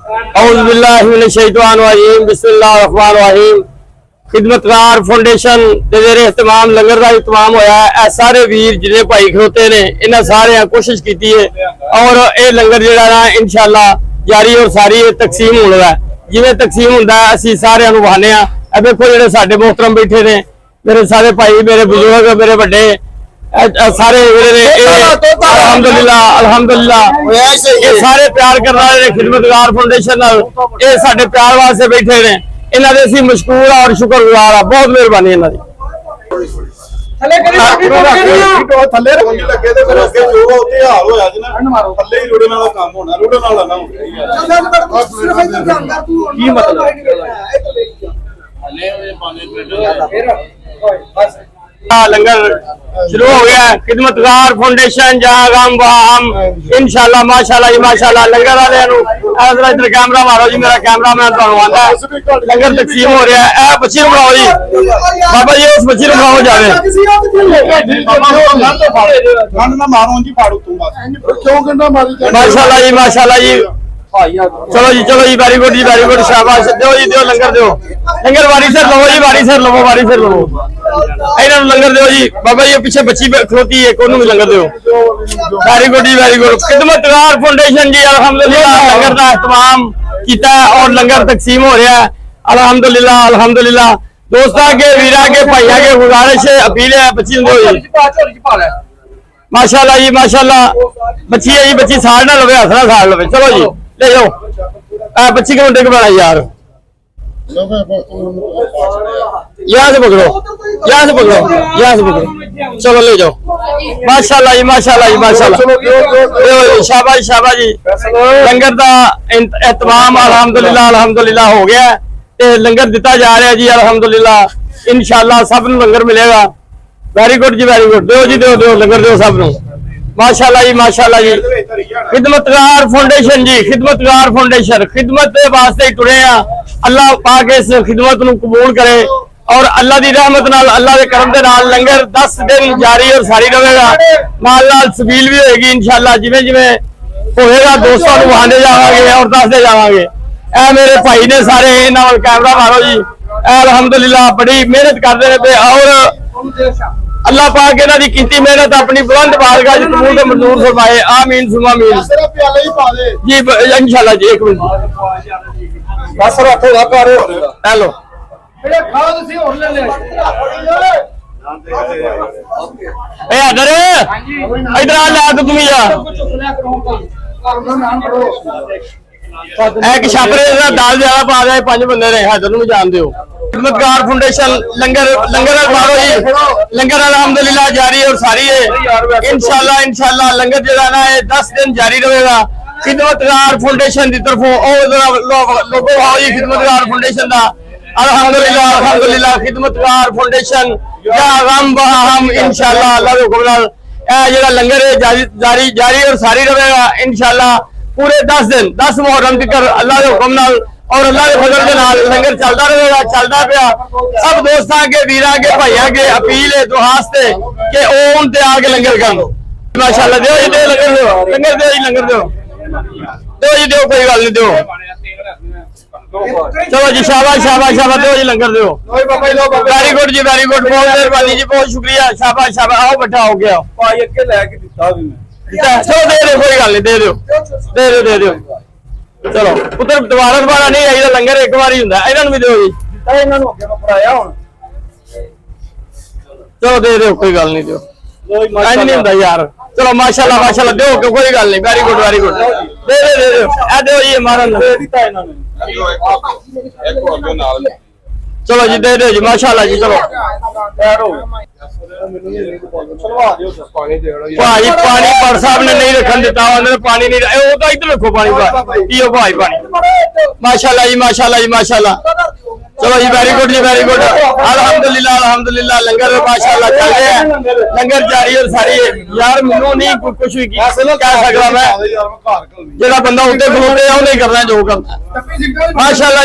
औज़ु बिल्लाहि मिनश शैतानिर रजीम बिस्मिल्लाहिर रहमानिर रहीम। खिदमतगार फाउंडेशन दे ज़ेरे इहतमाम लंगर का इहतमाम होया है। सारे वीर जिन्हें भाई खड़ोते ने इन्हां सारे कोशिश की है और ये लंगर जिहड़ा ना इंशाअल्लाह जारी और सारी तकसीम होने लगा। जिवें तकसीम हुंदा है असीं सारिआं नूं वहाने आ। देखो जिहड़े साडे मोहतरम बैठे ने मेरे सारे भाई मेरे बुजुर्ग मेरे बड़े सारे अल्हम्दुलिल्लाह अल्हम्दुलिल्लाह ये सारे प्यार करने वाले खिदमतगार फाउंडेशन ये साडे प्यार वास्ते बैठे ने। इन्हां दे असीं मशकूर और शुक्रगुजार आ। बहुत मेहरबानी इन्हां दी। लंगर शुरू हो गया है। खिदमतगार फाउंडेशन जहां गम वहां हम इंशाल्लाह माशाल्लाह जी माशाल्लाह। लंगर वाले इधर कैमरा मारो जी, मेरा कैमरा मैन तुहानू आंदा है। लंगर तकसीम हो रहा है। बच्ची बनाओ जी बाबा जी, उस बच्ची बनाओ जावे माशाल्लाह जी माशाल्लाह जी। चलो जी वेरी गुड शाबाश। दो जी दो लंगर दो। लंगर वारी सर लो जी, वारी सर लो इन्हों लंगर दो जी। बाबा जी पीछे बच्ची खलोती है कोनू भी लंगर दो। Very good. Khidmatgar foundation ji अल्हम्दुलिल्लाह लंगर का इहतमाम किया और लंगर तकसीम हो रहा है। अल्हम्दुलिल्लाह दोस्तों के वीरा के भाइयों के गुजारिश है अपील है बच्ची दो जी माशाल्लाह जी माशाल्लाह। बच्ची है जी, बच्ची साड़ ना लवे हथ ना साड़ लवे। चलो जी ले जाओ बच्ची के मुंडे के बना यार यहाँ से पकड़ो चलो ले जाओ। माशाल्लाह जी माशाल्लाह। शाबाश जी। लंगर का एहतमाम अल्हम्दुलिल्लाह हो गया है। लंगर दिता जा रहा है जी अल्हम्दुलिल्लाह। इंशाअल्लाह सब नूं लंगर मिलेगा। वेरी गुड जी वेरी गुड। दो जी दो लंगर दो सब नूं माशाल्लाह जी। खिदमतगार फाउंडेशन जी खिदमतगार फाउंडेशन खिदमत के वास्ते टुरे हैं। अल्लाह पाक इस खिदमत नूं कबूल करे और अल्लाह की रहमत नाल अल्लाह के करम दे नाल लंगर 10 दिन जारी और सारी रहेगा। नाल सबील भी होएगी इंशाअल्लाह। जिवें होएगा दोस्तों नूं वहांदे जावांगे और दसदे जावांगे। ए मेरे भाई ने सारे इन्हां वल कैमरा मारो जी। अल्हम्दुलिल्लाह बड़ी मेहनत करदे ने और अल्लाह पाक इन्हां दी कीती मेहनत अपनी बुलंद बारगाह च कबूल ते मंजूर फरमाए। आमीन सुमा आमीन जी इंशाअल्लाह जी। एक मिनट बस रखो कर हेलो इधर आ ला तो तुम जा एक छापरे दाल ज्यादा पा जाए 5 बंदे ने हैदर नूं जानदे हो। खिदमतगार फाउंडेशन लंगर मारो जी। लंगर अल्हम्दुलिल्लाह जारी और सारी है इंशाअल्लाह। लंगर जो ना है 10 दिन जारी रहेगा। खिदमतगार फाउंडेशन की तरफों लोगो आओ जी खिदमतगार फाउंडेशन का अल्हम्दुलिल्लाह। खिदमतगार फाउंडेशन हम इंशाअल्लाह अल्लाह के हुक्म नाल जेड़ा लंगर है जारी और सारी रहेगा इंशाअल्लाह। पूरे 10 दिन 10 मुहर्रम तक अल्लाह के हुक्म नाल और अल्लाह के फजल के नाल लंगर चलता रहेगा चलता पिया। सब दोस्तों के वीरा के भाइयों के अपील है दुआस्ते कि ओ उन ते आके लंगर कर माशाल्लाह। दो जी दो लंगर दो कोई गल नहीं दो। चलो जी शाबाश दो जी लंगर दो। वेरी गुड जी वेरी गुड। बहुत मेहरबानी जी बहुत शुक्रिया। शाबाश आओ बैठा हो गया चलो दे कोई गल नहीं दे दो चलो पुत्र दोबारा नहीं आई लंगर एक बार ही हुंदा। इन्हां नूं भी दो जी चलो दे कोई गल नहीं दो नहीं हुंदा यार। चलो माशाल्लाह दो कोई गल नहीं। वेरी गुड दे दो जी मारन चलो जी दे दो जी माशाल्लाह जी। चलो भाई पानी पर साहब ने नहीं रखन दिता उन्होंने पानी नहीं तो इधर रखो पानी पियो भाई पानी माशाल्लाह जी माशाल्लाह। चलो जी वेरी गुड अल्हम्दुलिल्लाह लंगर माशाल्लाह चल रहा है। लंगर जारी और सारी यार मैनू नहीं कुछ भी कह सकता मैं जेड़ा बंदा उत्ते खलोते उन्हें करना जो करना। माशाल्लाह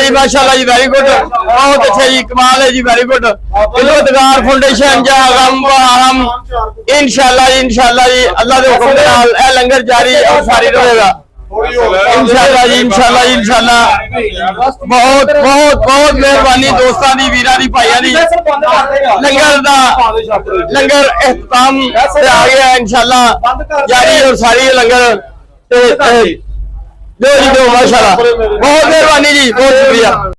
जी वेरी गुड बहुत अच्छा जी कमाल है जी वेरी गुड। खिदमतगार फाउंडेशन इंशाअल्लाह जी अल्लाह के हुक्म के नाल लंगर जारी और सारी रहेगा। इंशाल्लाह जी इंशाल्लाह जी इंशाल्लाह बहुत बहुत बहुत मेहरबानी दोस्तों की वीरां दी भाइयों की लंगर दा लंगर इख्तिताम ते आ गया इंशाल्लाह जारी और सारी लंगर दो जी दो माशाल्लाह बहुत मेहरबानी जी बहुत शुक्रिया।